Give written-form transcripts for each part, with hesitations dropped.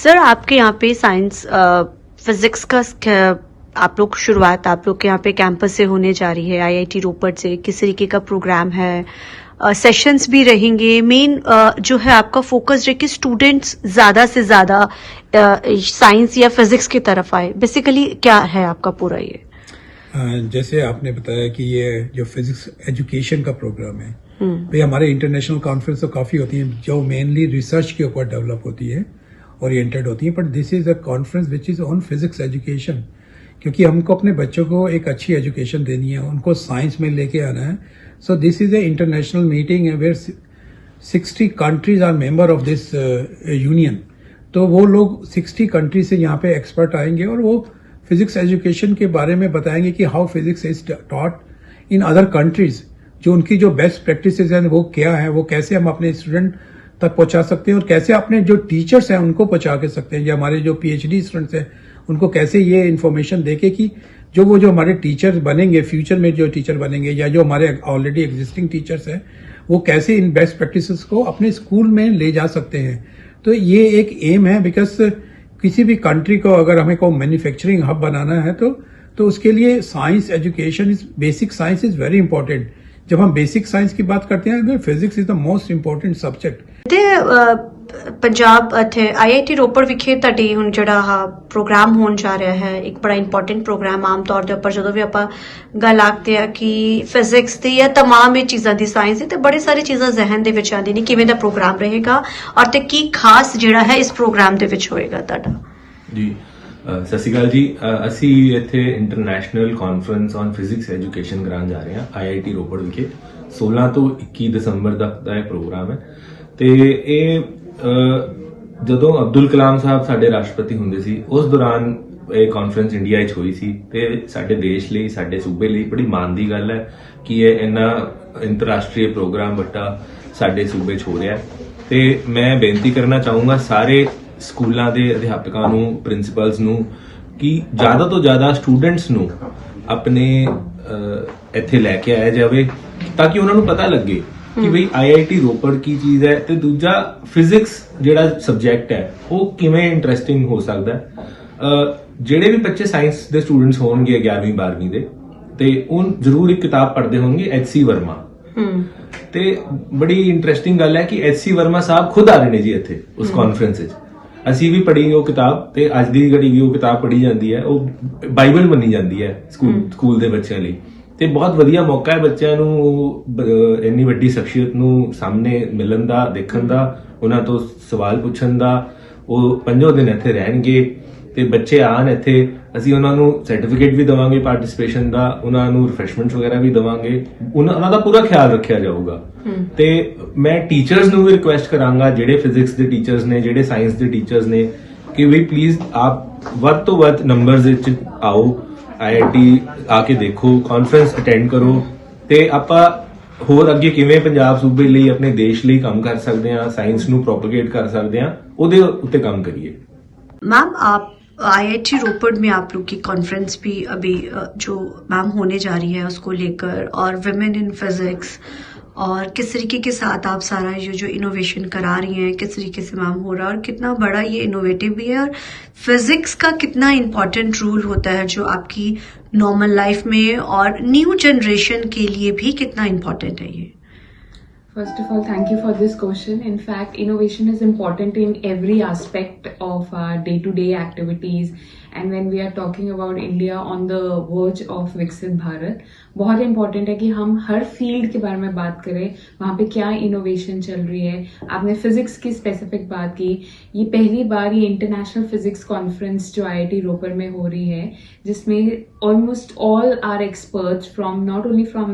Sir आपके यहाँ पे साइंस फिजिक्स का आप लोग शुरुआत आप लोग के यहाँ पे कैंपस से होने जा रही है, आईआईटी रोपड़ से किस तरीके का प्रोग्राम है, सेशंस भी रहेंगे, मेन जो है आपका फोकस है कि स्टूडेंट्स ज्यादा से ज्यादा साइंस या फिजिक्स की तरफ आए, बेसिकली क्या है आपका पूरा ये? जैसे आपने बताया कि ये जो फिजिक्स एजुकेशन का प्रोग्राम है भाई हमारे इंटरनेशनल कॉन्फ्रेंस तो काफी होती है जो मेनली रिसर्च के ऊपर डेवलप होती है, ओरिएंटेड होती है, but this is a conference which is on physics education, क्योंकि हमको अपने बच्चों को एक अच्छी एजुकेशन देनी है, उनको साइंस में लेके आना है. So this is a international meeting where 60 countries are member of this union. तो वो लोग 60 कंट्री से यहाँ पे एक्सपर्ट आएंगे और वो फिजिक्स एजुकेशन के बारे में बताएंगे कि how physics is taught in other countries, जो उनकी जो बेस्ट प्रैक्टिसेस हैं वो क्या है, वो कैसे हम अपने स्टूडेंट तक पहुंचा सकते हैं और कैसे अपने जो टीचर्स हैं उनको पहुंचा के सकते हैं, या हमारे जो पीएचडी स्टूडेंट्स हैं उनको कैसे ये इन्फॉर्मेशन देके कि जो हमारे टीचर बनेंगे फ्यूचर में, जो टीचर बनेंगे या जो हमारे ऑलरेडी एग्जिस्टिंग टीचर्स हैं वो कैसे इन बेस्ट प्रैक्टिसेस को अपने स्कूल में ले जा सकते हैं. तो ये एक एम है, बिकॉज किसी भी कंट्री को अगर हमें को मैन्युफैक्चरिंग हब बनाना है तो उसके लिए science education is basic science is very important. जब हम बेसिक साइंस की बात करते हैं physics is the most important subject. Punjab ਇੱਥੇ ਆਈਆਈਟੀ ਰੋਪੜ ਵਿਖੇ ਤੁਹਾਡੀ ਹੁਣ ਜਿਹੜਾ ਪ੍ਰੋਗਰਾਮ ਹੋਣ ਜਾ ਰਿਹਾ ਹੈ, ਇੱਕ ਬੜਾ ਇੰਪੋਰਟੈਂਟ ਪ੍ਰੋਗਰਾਮ ਆਮ ਤੌਰ ਦੇ ਉੱਪਰ ਜਦੋਂ ਵੀ ਆਪਾਂ ਗੱਲ ਆਖਦੇ ਆ ਕਿ ਫਿਜ਼ਿਕਸ ਦੀ ਜਾਂ तमाम ਇਹ ਚੀਜ਼ਾਂ ਦੀ ਸਾਇੰਸ ਦੀ, ਤੇ ਬੜੇ ਸਾਰੀ ਚੀਜ਼ਾਂ ਜ਼ਿਹਨ ਦੇ ਵਿੱਚ ਆਉਂਦੀ ਨੇ ਕਿਵੇਂ ਦਾ ਪ੍ਰੋਗਰਾਮ ਰਹੇਗਾ ਔਰ ਤੇ ਕੀ ਖਾਸ ਜਿਹੜਾ ਹੈ ਇਸ ਪ੍ਰੋਗਰਾਮ ਦੇ ਵਿੱਚ ਹੋਏਗਾ ਤੁਹਾਡਾ? ਜੀ ਸਤਿ ਸ਼੍ਰੀ ਅਕਾਲ ਜੀ. ਅਸੀਂ ਇੱਥੇ international conference on physics education ਕਰਾਉਣ ਜਾ ਰਹੇ ਹਾਂ ਆਈਆਈਟੀ ਰੋਪੜ ਵਿਖੇ. 16 ਤੋਂ 21 ਦਸੰਬਰ ਤੱਕ ਦਾ ਇਹ ਪ੍ਰੋਗਰਾਮ ਹੈ ਤੇ ਇਹ ਜਦੋਂ ਅਬਦੁਲ ਕਲਾਮ ਸਾਹਿਬ ਸਾਡੇ ਰਾਸ਼ਟਰਪਤੀ ਹੁੰਦੇ ਸੀ ਉਸ ਦੌਰਾਨ ਇਹ ਕਾਨਫਰੰਸ ਇੰਡੀਆ 'ਚ ਹੋਈ ਸੀ ਤੇ ਸਾਡੇ ਦੇਸ਼ ਲਈ, ਸਾਡੇ ਸੂਬੇ ਲਈ ਬੜੀ ਮਾਣ ਦੀ ਗੱਲ ਹੈ ਕਿ ਇਹ ਇੰਨਾ ਅੰਤਰਰਾਸ਼ਟਰੀ ਪ੍ਰੋਗਰਾਮ ਵੱਡਾ ਸਾਡੇ ਸੂਬੇ 'ਚ ਹੋ ਰਿਹਾ ਹੈ. ਤੇ ਮੈਂ ਬੇਨਤੀ ਕਰਨਾ ਚਾਹੂੰਗਾ ਸਾਰੇ ਸਕੂਲਾਂ ਦੇ ਅਧਿਆਪਕਾਂ ਨੂੰ, ਪ੍ਰਿੰਸੀਪਲਸ ਨੂੰ ਕਿ ਜ਼ਿਆਦਾ ਤੋਂ ਜ਼ਿਆਦਾ ਸਟੂਡੈਂਟਸ ਨੂੰ ਆਪਣੇ ਇੱਥੇ ਲੈ ਕੇ ਆਇਆ ਜਾਵੇ ਤਾਂ ਕਿ ਉਹਨਾਂ ਨੂੰ ਪਤਾ ਲੱਗੇ ਕਿ ਬਈ ਆਈਆਈਟੀ ਰੋਪੜ ਕੀ ਚੀਜ਼ ਹੈ ਤੇ ਦੂਜਾ ਫਿਜ਼ਿਕਸ ਜਿਹੜਾ ਸਬਜੈਕਟ ਹੈ ਉਹ ਕਿਵੇਂ ਇੰਟਰਸਟਿੰਗ ਹੋ ਸਕਦਾ ਹੈ. ਜਿਹੜੇ ਵੀ ਬੱਚੇ ਸਾਇੰਸ ਦੇ ਸਟੂਡੈਂਟਸ ਹੋਣਗੇ 11ਵੀਂ 12ਵੀਂ ਦੇ ਤੇ ਉਹ ਜ਼ਰੂਰ ਇੱਕ ਕਿਤਾਬ ਪੜ੍ਹਦੇ ਹੋਣਗੇ ਐਚ.ਸੀ. ਵਰਮਾ. ਤੇ ਬੜੀ ਇੰਟਰਸਟਿੰਗ ਗੱਲ ਹੈ ਕਿ ਐਚ.ਸੀ. ਵਰਮਾ ਸਾਹਿਬ ਖੁਦ ਆ ਰਹੇ ਨੇ ਜੀ ਇੱਥੇ ਉਸ ਕਾਨਫਰੰਸ 'ਚ. ਅਸੀਂ ਵੀ ਪੜ੍ਹੀ ਉਹ ਕਿਤਾਬ ਤੇ ਅੱਜ ਦੀ ਘੜੀ ਵੀ ਉਹ ਕਿਤਾਬ ਪੜ੍ਹੀ ਜਾਂਦੀ ਹੈ, ਉਹ ਬਾਈਬਲ ਮੰਨੀ ਜਾਂਦੀ ਹੈ ਸਕੂਲ ਦੇ ਬੱਚਿਆਂ ਲਈ. ਤੇ ਬਹੁਤ ਵਧੀਆ ਮੌਕਾ ਹੈ ਬੱਚਿਆਂ ਨੂੰ ਇੰਨੀ ਵੱਡੀ ਸ਼ਖਸੀਅਤ ਨੂੰ ਸਾਹਮਣੇ ਮਿਲਣ ਦਾ, ਦੇਖਣ ਦਾ, ਉਹਨਾਂ ਤੋਂ ਸਵਾਲ ਪੁੱਛਣ ਦਾ. ਉਹ 5 ਦਿਨ ਇੱਥੇ ਰਹਿਣਗੇ ਤੇ ਬੱਚੇ ਆਣ ਇੱਥੇ, ਅਸੀਂ ਉਹਨਾਂ ਨੂੰ ਸਰਟੀਫਿਕੇਟ ਵੀ ਦੇਵਾਂਗੇ ਪਾਰਟਿਸਿਪੇਸ਼ਨ ਦਾ, ਉਹਨਾਂ ਨੂੰ ਰਿਫਰੈਸ਼ਮੈਂਟਸ ਵਗੈਰਾ ਵੀ ਦੇਵਾਂਗੇ, ਉਹਨਾਂ ਦਾ ਪੂਰਾ ਖਿਆਲ ਰੱਖਿਆ ਜਾਊਗਾ. ਤੇ ਮੈਂ ਟੀਚਰਸ ਨੂੰ ਵੀ ਰਿਕੁਐਸਟ ਕਰਾਂਗਾ, ਜਿਹੜੇ ਫਿਜ਼ਿਕਸ ਦੇ ਟੀਚਰਸ ਨੇ, ਜਿਹੜੇ ਸਾਇੰਸ ਦੇ ਟੀਚਰਸ ਨੇ, ਕਿ ਵੀ ਪਲੀਜ਼ ਆਪ ਵੱਧ ਤੋਂ ਵੱਧ ਨੰਬਰਸ ਵਿੱਚ ਆਓ, ਆਈਆਈਟੀ ਆ ਕੇ ਦੇਖੋ, ਕਾਨਫਰੰਸ ਅਟੈਂਡ ਕਰੋ ਤੇ ਆਪਾਂ ਹੋਰ ਅੱਗੇ ਕਿਵੇਂ ਪੰਜਾਬ ਸੂਬੇ ਲਈ, ਆਪਣੇ ਦੇਸ਼ ਲਈ ਕੰਮ ਕਰ ਸਕਦੇ ਹਾਂ, ਸਾਇੰਸ ਨੂੰ ਪ੍ਰੋਪਗੇਟ ਕਰ ਸਕਦੇ ਹਾਂ, ਉਹਦੇ ਉੱਤੇ ਕੰਮ ਕਰੀਏ. मैम आप आईआईटी रोपड़ में आप लोग की कॉन्फ्रेंस भी अभी जो मैम होने जा रही है उसको लेकर, और विमेन इन फिजिक्स, और किस तरीके के साथ आप सारा ये जो इनोवेशन करा रही हैं, किस तरीके से मैम हो रहा है और कितना बड़ा ये इनोवेटिव भी है, और फिजिक्स का कितना इम्पोर्टेंट रोल होता है जो आपकी नॉर्मल लाइफ में और न्यू जनरेशन के लिए भी कितना इम्पोर्टेंट है ये? First of all, thank you for this question. In fact, innovation is important in every aspect of our day-to-day activities. And when we are talking about India on the verge of Viksit Bharat, बहुत important है कि हम हर field के बारे में बात करें, वहाँ पे क्या इनोवेशन चल रही है. आपने फिजिक्स की स्पेसिफिक बात की. ये पहली बार ये इंटरनेशनल फिजिक्स कॉन्फ्रेंस जो आईआईटी रोपड़ में हो रही है, जिसमें almost all are experts from not only from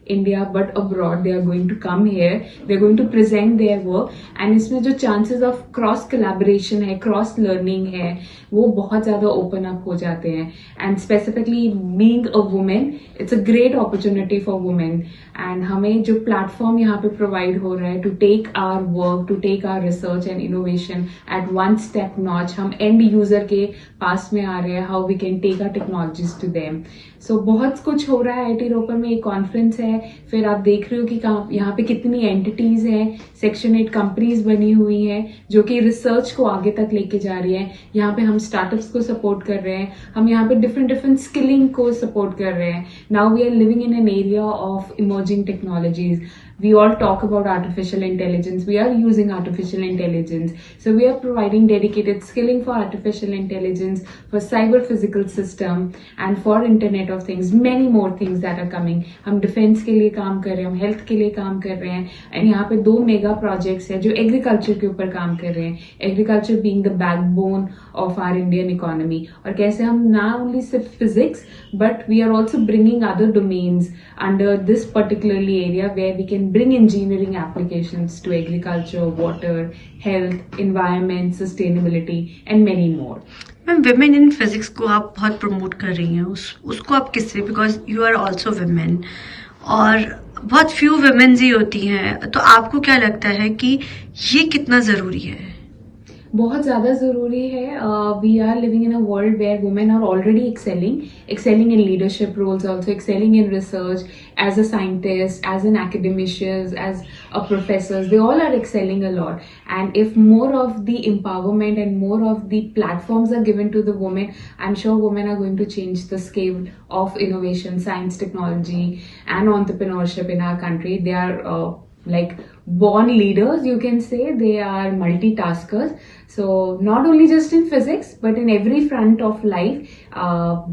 India but abroad, they are going to come here, they are going to present their work. And इसमें जो चांसेस ऑफ क्रॉस कोलैबोरेशन है, cross learning है, वो बहुत ज्यादा open up हो जाते हैं. And specifically being a women, it's a great opportunity for women. And हमें जो प्लेटफॉर्म यहाँ पे प्रोवाइड हो रहा है to take our work, to take our research and innovation at one step notch, हम एंड यूजर के पास में आ रहे हैं, how we can take our technologies to them. So बहुत कुछ हो रहा है. IIT रोपर में एक कॉन्फ्रेंस है, फिर आप देख रहे हो कि यहाँ पे कितनी एंटिटीज हैं, सेक्शन 8 कंपनीज बनी हुई हैं जो कि रिसर्च को आगे तक लेके जा रही है. यहाँ पे हम स्टार्टअप्स को सपोर्ट कर रहे हैं, हम यहाँ पे डिफरेंट स्किलिंग को सपोर्ट कर रहे हैं. Now we are living in an area of emerging technologies. We all talk about artificial intelligence. We are using artificial intelligence. So we are providing dedicated skilling for artificial intelligence, for cyber physical system and for Internet of Things. Many more things that are coming. हम defense के लिए काम कर रहे हैं, हम health के लिए काम कर रहे हैं. And यहाँ पे 2 mega projects हैं जो agriculture के ऊपर काम कर रहे हैं. Agriculture being the backbone of our Indian economy. और कैसे हम ना only सिर्फ physics, but we are also bringing other domains under this particularly area where we can bring engineering applications to agriculture, water, health, environment, sustainability and many more. Ma'am, women in physics को आप बहुत promote कर रही हैं, उसको आप किससे, because you are also women और बहुत फ्यू विमेन्स ही होती हैं, तो आपको क्या लगता है कि ये कितना जरूरी है? बहुत ज़्यादा ज़रूरी है. We are living in a world where women are already excelling in leadership roles, also excelling in research, as a scientist, as an academicians, as a professors. They all are excelling a lot. And if more of the empowerment and more of the platforms are given to the women, I'm sure women are going to change the scale of innovation, science, technology and entrepreneurship in our country. They are like born leaders, you can say. They are multitaskers. So not only just in physics, but in every front of life,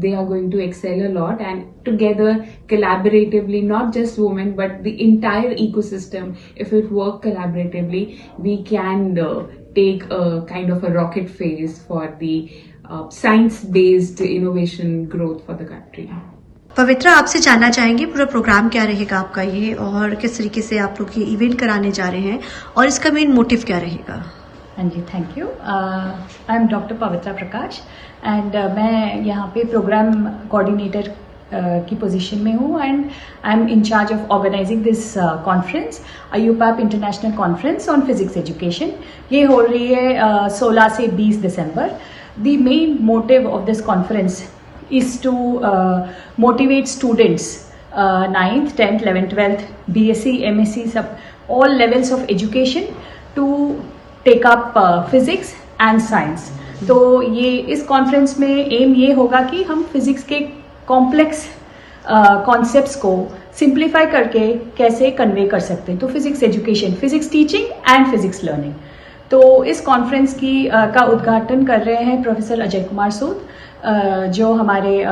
they are going to excel a lot. And together, collaboratively, not just women, but the entire ecosystem, if it work collaboratively, we can take a kind of a rocket phase for the science-based innovation growth for the country. पवित्रा, आपसे जानना चाहेंगे पूरा programme क्या रहेगा आपका ये, और किस तरीके से आप लोग ये इवेंट कराने जा रहे हैं और इसका मेन मोटिव क्या रहेगा? हाँ जी, thank you. I am doctor Pavitra Prakash and मैं यहाँ पे प्रोग्राम कोऑर्डिनेटर की पोजीशन में हूँ and I am in charge of organizing this conference, IUPAC international conference on physics education. ये हो रही है 16 से 20 दिसंबर. The main motive of this conference is to motivate students, 9th, 10th, 11th, 12th, BSc, MSc, all levels of education to take up physics and science. तो ये इस conference में एम ये होगा कि हम फिजिक्स के कॉम्प्लेक्स कॉन्सेप्ट्स को सिंप्लीफाई करके कैसे कन्वे कर सकते हैं. तो physics education, physics teaching and physics learning. तो इस कॉन्फ्रेंस की का उद्घाटन कर रहे हैं प्रोफेसर अजय कुमार सूद, जो हमारे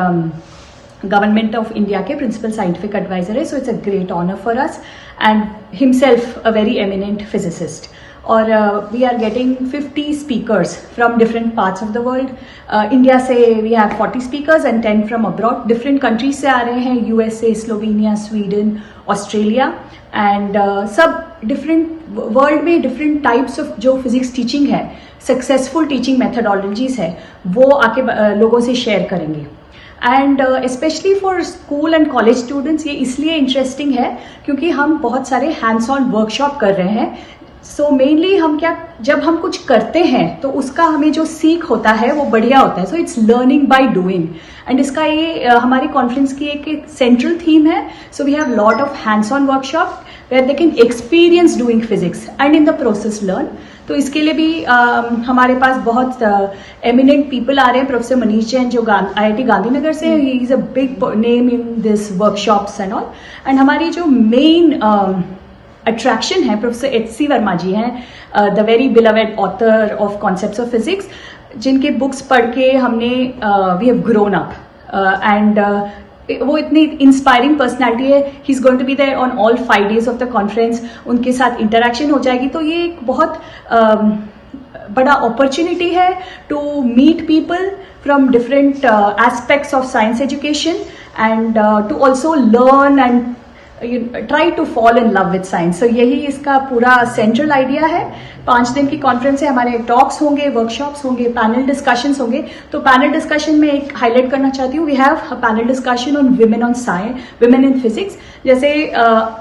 गवर्नमेंट ऑफ इंडिया के प्रिंसिपल साइंटिफिक एडवाइजर है. So it's a great honour for us and himself a very eminent physicist. और we are getting 50 speakers from different parts of the world. India से we have 40 speakers and 10 from abroad. Different countries से आ रहे हैं, USA, Slovenia, Sweden, Australia and सब different world में different types of जो physics teaching है, successful teaching methodologies है, वो आके लोगों से शेयर करेंगे. And specially for school and college students ये इसलिए इंटरेस्टिंग है क्योंकि हम बहुत सारे हैंड्स ऑन वर्कशॉप कर रहे हैं. सो मेनली हम जब हम कुछ करते हैं तो उसका हमें जो सीख होता है वो बढ़िया होता है. So it's learning by doing and इसका ये हमारी कॉन्फ्रेंस की एक सेंट्रल थीम है. So we have lot of hands on workshop where they can experience doing physics and in the process learn. तो इसके लिए भी हमारे पास बहुत एमिनेंट पीपल आ रहे हैं. प्रोफेसर मनीष जैन जो IIT गांधीनगर से, he is a big name in this workshops and all. And हमारी जो मेन अट्रैक्शन है प्रोफेसर HC वर्मा जी हैं, the very beloved author of concepts of physics, जिनके बुक्स पढ़ के हमने we have grown up and वो इतनी इंस्पायरिंग पर्सनैलिटी है. He is going to be there on all 5 days of the conference. उनके साथ इंटरेक्शन हो जाएगी. तो ये एक बहुत बड़ा अपॉर्चुनिटी है to meet people from different aspects of science education and to also learn and try to fall in love with science. So यही इसका पूरा सेंट्रल आइडिया है. 5 दिन की कॉन्फ्रेंस है. हमारे टॉक्स होंगे, वर्कशॉप्स होंगे, पैनल डिस्कशंस होंगे. तो पैनल डिस्कशन में एक हाईलाइट करना चाहती हूँ. We have a panel discussion on women on science, women in physics. जैसे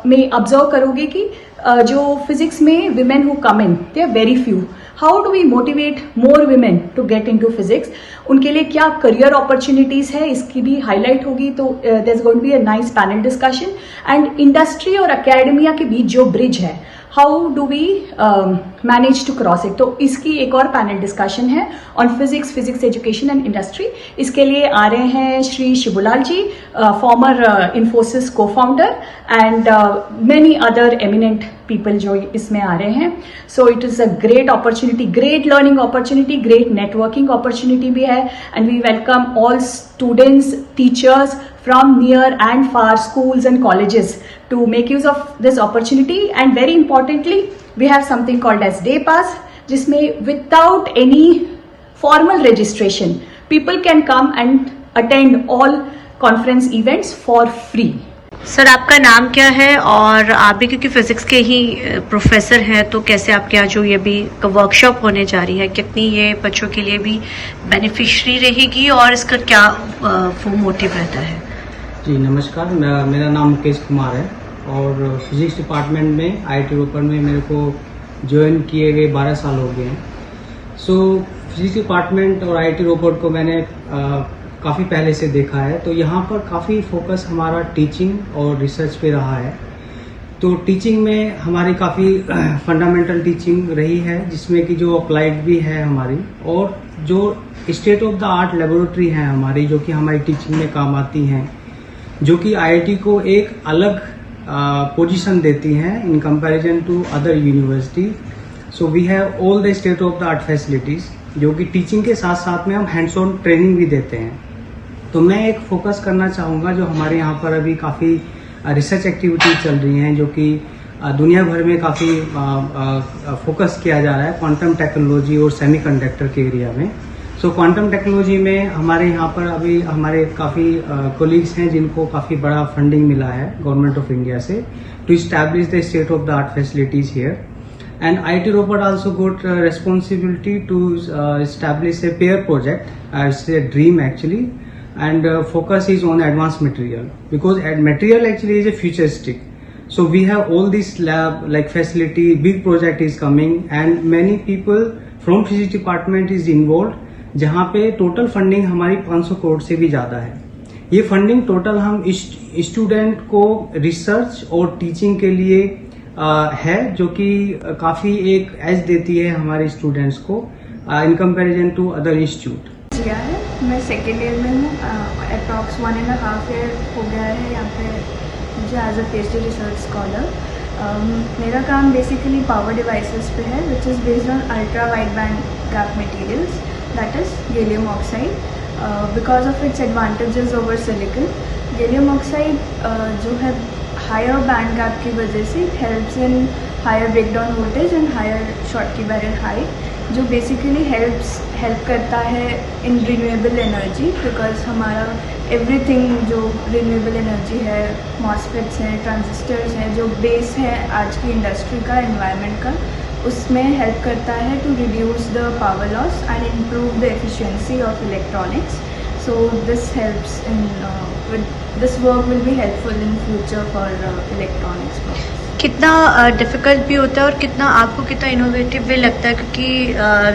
मैं ऑब्जर्व करोगे कि जो फिजिक्स में women who come in, they are very few. How do we motivate more women to get into physics? उनके लिए क्या career opportunities है, इसकी भी हाईलाइट होगी. तो there is going to be a nice panel discussion. And industry और academia के बीच जो ब्रिज है, how do we manage to cross it? तो इसकी एक और पैनल डिस्कशन है on physics, physics education and industry. इसके लिए आ रहे हैं Shri Shibulal ji, former Infosys cofounder, and many other eminent people जो इसमें आ रहे हैं. So it is a great opportunity, great learning opportunity, great networking opportunity भी है. And we welcome all students, teachers from near and far schools and colleges to make use of this opportunity. And very importantly, we have something called as day pass, जिसमें without any formal registration people can come and attend all conference events for free. Sir, आपका नाम क्या है? और आप भी क्योंकि physics के ही प्रोफेसर हैं, तो कैसे आपके यहाँ जो ये भी वर्कशॉप होने जा रही है, कितनी ये बच्चों के लिए भी बेनिफिशियरी रहेगी और इसका क्या मोटिव रहता है? जी नमस्कार, मेरा नाम मुकेश कुमार है और फिजिक्स डिपार्टमेंट में IIT रोपड़ में मेरे को ज्वाइन किए गए 12 साल हो गए हैं. सो फिजिक्स डिपार्टमेंट और IIT रोपड़ को मैंने काफ़ी पहले से देखा है. तो यहाँ पर काफ़ी फोकस हमारा टीचिंग और रिसर्च पे रहा है. तो टीचिंग में हमारी काफ़ी फंडामेंटल टीचिंग रही है, जिसमें कि जो अप्लाइड भी है हमारी, और जो state of the art laboratory है हमारी, जो कि हमारी टीचिंग में काम आती हैं, जो कि IIT को एक अलग पोजीशन देती हैं in comparison to other university. So we have all the state of the art facilities, जो कि टीचिंग के साथ साथ में हम हैंड्स ऑन ट्रेनिंग भी देते हैं. तो मैं एक फोकस करना चाहूँगा, जो हमारे यहाँ पर अभी काफ़ी रिसर्च एक्टिविटीज चल रही हैं, जो कि दुनिया भर में काफ़ी फोकस किया जा रहा है क्वांटम टेक्नोलॉजी और सेमीकंडक्टर के एरिया में. सो क्वांटम टेक्नोलॉजी में हमारे यहाँ पर अभी हमारे काफ़ी कोलीग्स हैं जिनको काफ़ी बड़ा फंडिंग मिला है गवर्नमेंट ऑफ इंडिया से to establish the state of the art facilities here. And IIT Ropar also got responsibility to establish a pair project. It's a dream actually, and focus is on advanced material, because material actually is a futuristic. So we have all this lab like facility, big project is coming, and many people from physics department is involved, जहाँ पे total funding हमारी 500 करोड़ से भी ज्यादा है. ये funding total हम student को रिसर्च और टीचिंग के लिए है, जो कि काफी एक एज देती है हमारे स्टूडेंट्स को in comparison to other institute. Jiya है, मैं सेकेंड ईयर में हूँ. अप्रॉक्स 1.5 ईयर हो गया है यहाँ पे मुझे as a PhD research scholar. मेरा काम बेसिकली पावर डिवाइसेस पे है, which is based on ultra wide band gap materials, that is gallium oxide. Because of its advantages over silicon, gallium oxide जो है हायर बैंड गैप की वजह से helps in higher breakdown voltage and higher Schottky barrier height, जो basically help करता है in renewable energy. Because हमारा everything जो रिन्यूएबल एनर्जी है, मॉसफेट्स हैं, ट्रांजिस्टर्स हैं, जो बेस है आज की इंडस्ट्री का, एनवायरनमेंट का, उसमें हेल्प करता है to reduce the power loss and improve the efficiency of electronics. So this helps in this work will be helpful in future for electronics purpose. कितना डिफिकल्ट भी होता है और कितना आपको कितना इनोवेटिव भी लगता है, क्योंकि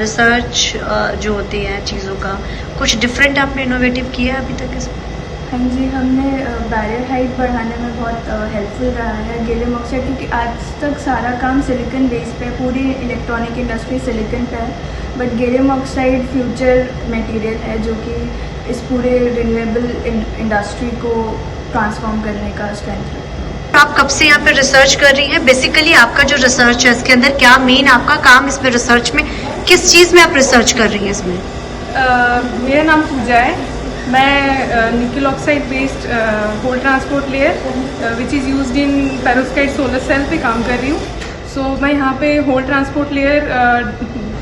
रिसर्च जो होती है चीज़ों का, कुछ डिफरेंट आपने इनोवेटिव किया है अभी तक इसमें? हाँ जी, हमने बैरियर हाइट बढ़ाने में बहुत हेल्पफुल रहा है गैलियम ऑक्साइड, क्योंकि आज तक सारा काम सिलिकॉन बेस पे, पूरी इलेक्ट्रॉनिक इंडस्ट्री सिलिकॉन पे है. But gallium oxide future material है, जो कि इस पूरे रिन्यूएबल इंडस्ट्री को ट्रांसफॉर्म करने का स्ट्रेंथ रखता है. आप कब से यहाँ पे रिसर्च कर रही हैं? बेसिकली आपका जो रिसर्च है इसके अंदर क्या मेन आपका काम इसमें रिसर्च में किस चीज़ में आप रिसर्च कर रही हैं इसमें? मेरा नाम पूजा है. मैं nickel oxide based hole transport layer which is used in perovskite solar cell पे काम कर रही हूँ. सो मैं यहाँ पे होल ट्रांसपोर्ट लेयर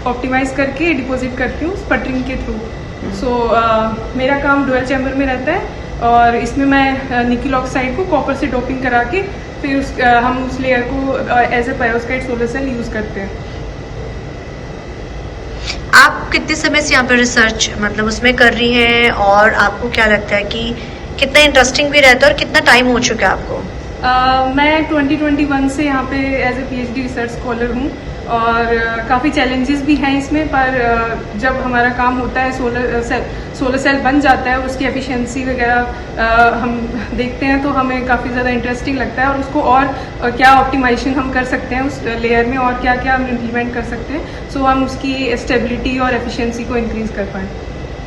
ऑप्टिमाइज करके डिपॉजिट करती हूँ स्पटरिंग के थ्रू. सो मेरा काम डुअल चैम्बर में रहता है और इसमें मैं निकल ऑक्साइड को कॉपर से डोपिंग करा के फिर हम उस लेयर को as a perovskite solar cell use करते हैं। आप कितने समय से यहाँ पे रिसर्च मतलब उसमें कर रही हैं, और आपको क्या लगता है कि कितना इंटरेस्टिंग भी रहता है और कितना टाइम हो चुका है आपको? मैं 2021 से यहाँ पे as a PhD research scholar हूँ, और काफ़ी चैलेंजेस भी हैं इसमें, पर जब हमारा काम होता है सोलर सेल बन जाता है, उसकी एफिशिएंसी वगैरह हम देखते हैं तो हमें काफ़ी ज़्यादा इंटरेस्टिंग लगता है, और उसको और क्या ऑप्टिमाइजेशन हम कर सकते हैं उस लेयर में, और क्या क्या हम इम्प्लीमेंट कर सकते हैं, सो हम उसकी स्टेबिलिटी और एफिशिएंसी को इंक्रीज़ कर पाएँ।